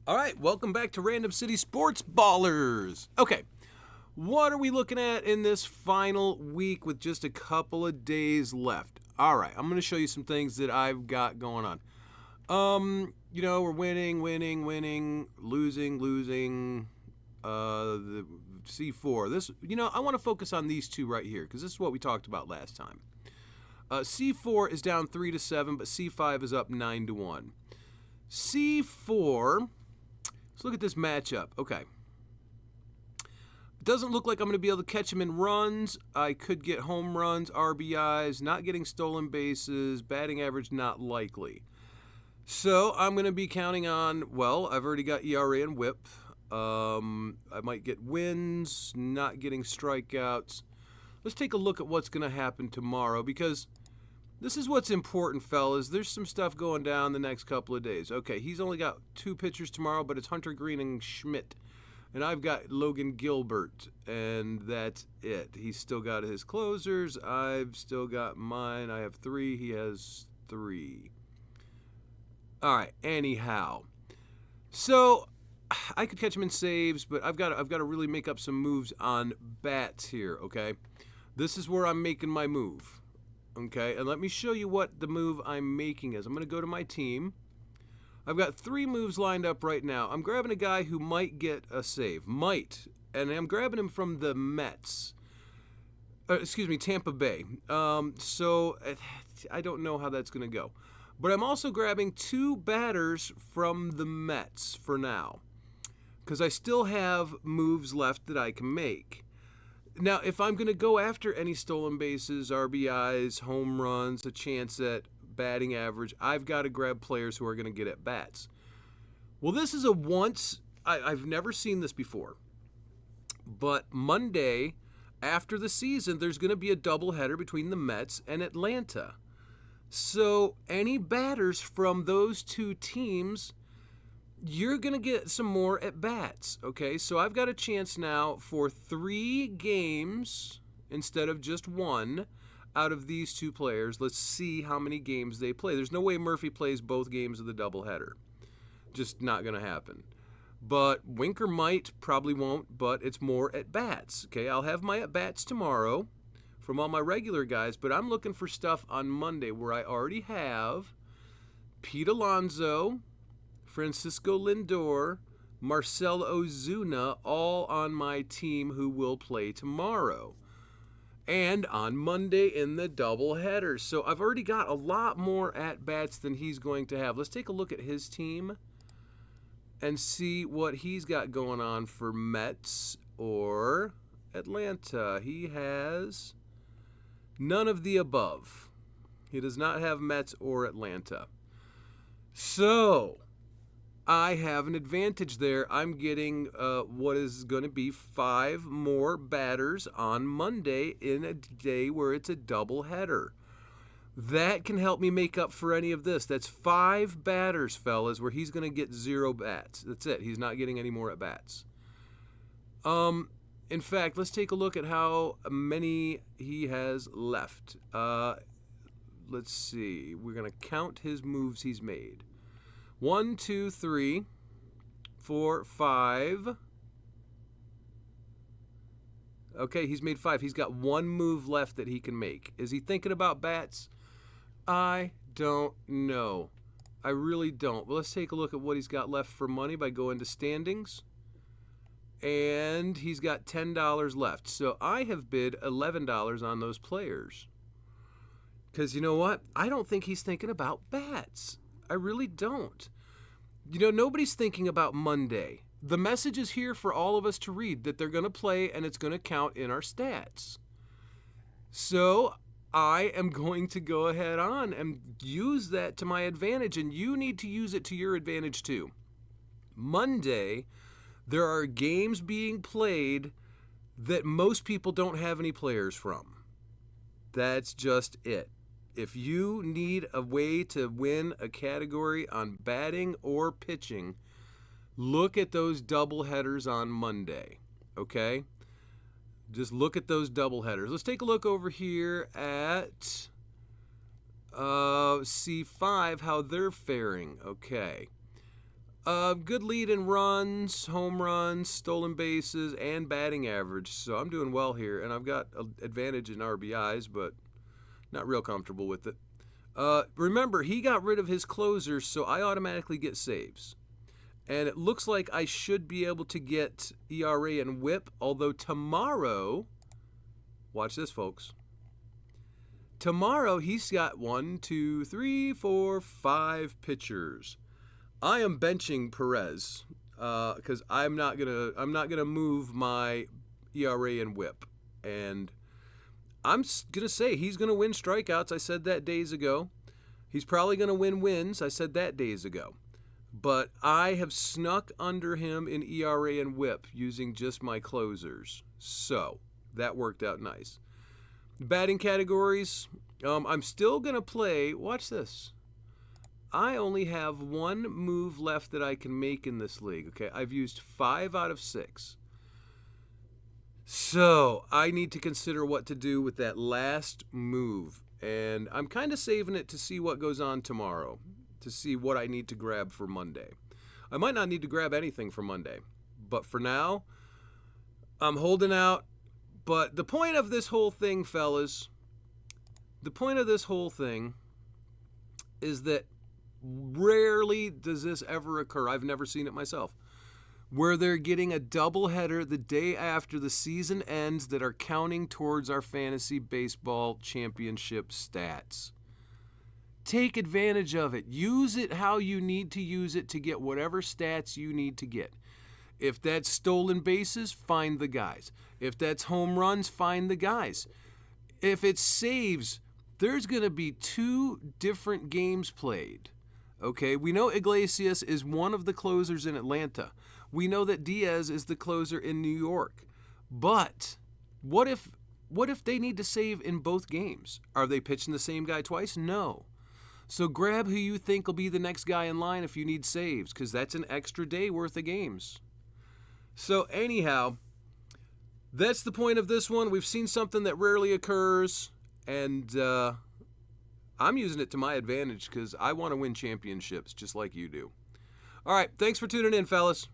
All right, welcome back to Random City Sports Ballers. Okay, what are we looking at in this final week with just a couple of days left? All right, I'm going to show you some things that I've got going on. We're winning, losing. The C4. I want to focus on these two right here because this is what we talked about last time. C4 is down 3-7, but C5 is up 9-1. C4. Let's look at this matchup. Okay. It doesn't look like I'm going to be able to catch him in runs. I could get home runs, RBIs, not getting stolen bases, batting average not likely. So I'm going to be counting on, I've already got ERA and WHIP. I might get wins, not getting strikeouts. Let's take a look at what's going to happen tomorrow because this is what's important, fellas. There's some stuff going down the next couple of days. Okay, he's only got 2 pitchers tomorrow, but it's Hunter Green and Schmidt. And I've got Logan Gilbert, and that's it. He's still got his closers. I've still got mine. I have 3. He has 3. All right, anyhow. So I could catch him in saves, but I've got to really make up some moves on bats here, okay? This is where I'm making my move. Okay, and let me show you what the move I'm making is. I'm going to go to my team. I've got 3 moves lined up right now. I'm grabbing a guy who might get a save. Might. And I'm grabbing him from the Mets. Tampa Bay. So I don't know how that's going to go. But I'm also grabbing 2 batters from the Mets for now. Because I still have moves left that I can make. Now, if I'm going to go after any stolen bases, RBIs, home runs, a chance at batting average, I've got to grab players who are going to get at bats. Well, this is I've never seen this before. But Monday, after the season, there's going to be a doubleheader between the Mets and Atlanta. So any batters from those 2 teams, you're going to get some more at bats, okay? So I've got a chance now for 3 games instead of just 1 out of these 2 players. Let's see how many games they play. There's no way Murphy plays both games of the doubleheader. Just not going to happen. But Winker might, probably won't, but it's more at bats, okay? I'll have my at bats tomorrow from all my regular guys, but I'm looking for stuff on Monday where I already have Pete Alonso, Francisco Lindor, Marcell Ozuna, all on my team who will play tomorrow. And on Monday in the doubleheader. So I've already got a lot more at-bats than he's going to have. Let's take a look at his team and see what he's got going on for Mets or Atlanta. He has none of the above. He does not have Mets or Atlanta. So I have an advantage there. I'm getting what is going to be 5 more batters on Monday in a day where it's a doubleheader. That can help me make up for any of this. That's 5 batters, fellas, where he's going to get 0 bats. That's it. He's not getting any more at bats. In fact, let's take a look at how many he has left. Let's see. We're going to count his moves he's made. 1, 2, 3, 4, 5. Okay, he's made 5. He's got 1 move left that he can make. Is he thinking about bats? I don't know. I really don't. Well, let's take a look at what he's got left for money by going to standings. And he's got $10 left. So I have bid $11 on those players. Because you know what? I don't think he's thinking about bats. I really don't. Nobody's thinking about Monday. The message is here for all of us to read, that they're going to play and it's going to count in our stats. So I am going to go ahead on and use that to my advantage, and you need to use it to your advantage too. Monday, there are games being played that most people don't have any players from. That's just it. If you need a way to win a category on batting or pitching, look at those doubleheaders on Monday, okay? Just look at those doubleheaders. Let's take a look over here at C5, how they're faring. Okay. Good lead in runs, home runs, stolen bases, and batting average. So I'm doing well here, and I've got an advantage in RBIs, but not real comfortable with it. Remember, he got rid of his closers, so I automatically get saves. And it looks like I should be able to get ERA and WHIP, although tomorrow, watch this, folks. Tomorrow he's got 1, 2, 3, 4, 5 pitchers. I am benching Perez because I'm not gonna move my ERA and WHIP, and I'm gonna say he's gonna win strikeouts. I said that days ago. He's probably gonna win wins. I said that days ago. But I have snuck under him in ERA and WHIP using just my closers, so that worked out nice. Batting categories. I'm still gonna play. Watch this. I only have one move left that I can make in this league. Okay, I've used 5 out of 6. So I need to consider what to do with that last move. And I'm kind of saving it to see what goes on tomorrow, to see what I need to grab for Monday. I might not need to grab anything for Monday, but for now, I'm holding out. But the point of this whole thing, fellas, the point of this whole thing is that rarely does this ever occur. I've never seen it myself, where they're getting a doubleheader the day after the season ends that are counting towards our fantasy baseball championship stats. Take advantage of it. Use it how you need to use it to get whatever stats you need to get. If that's stolen bases, find the guys. If that's home runs, find the guys. If it's saves, there's going to be 2 different games played. Okay, we know Iglesias is one of the closers in Atlanta. We know that Diaz is the closer in New York. But what if they need to save in both games? Are they pitching the same guy twice? No. So grab who you think will be the next guy in line if you need saves, because that's an extra day worth of games. So anyhow, that's the point of this one. We've seen something that rarely occurs, and I'm using it to my advantage because I want to win championships just like you do. All right, thanks for tuning in, fellas.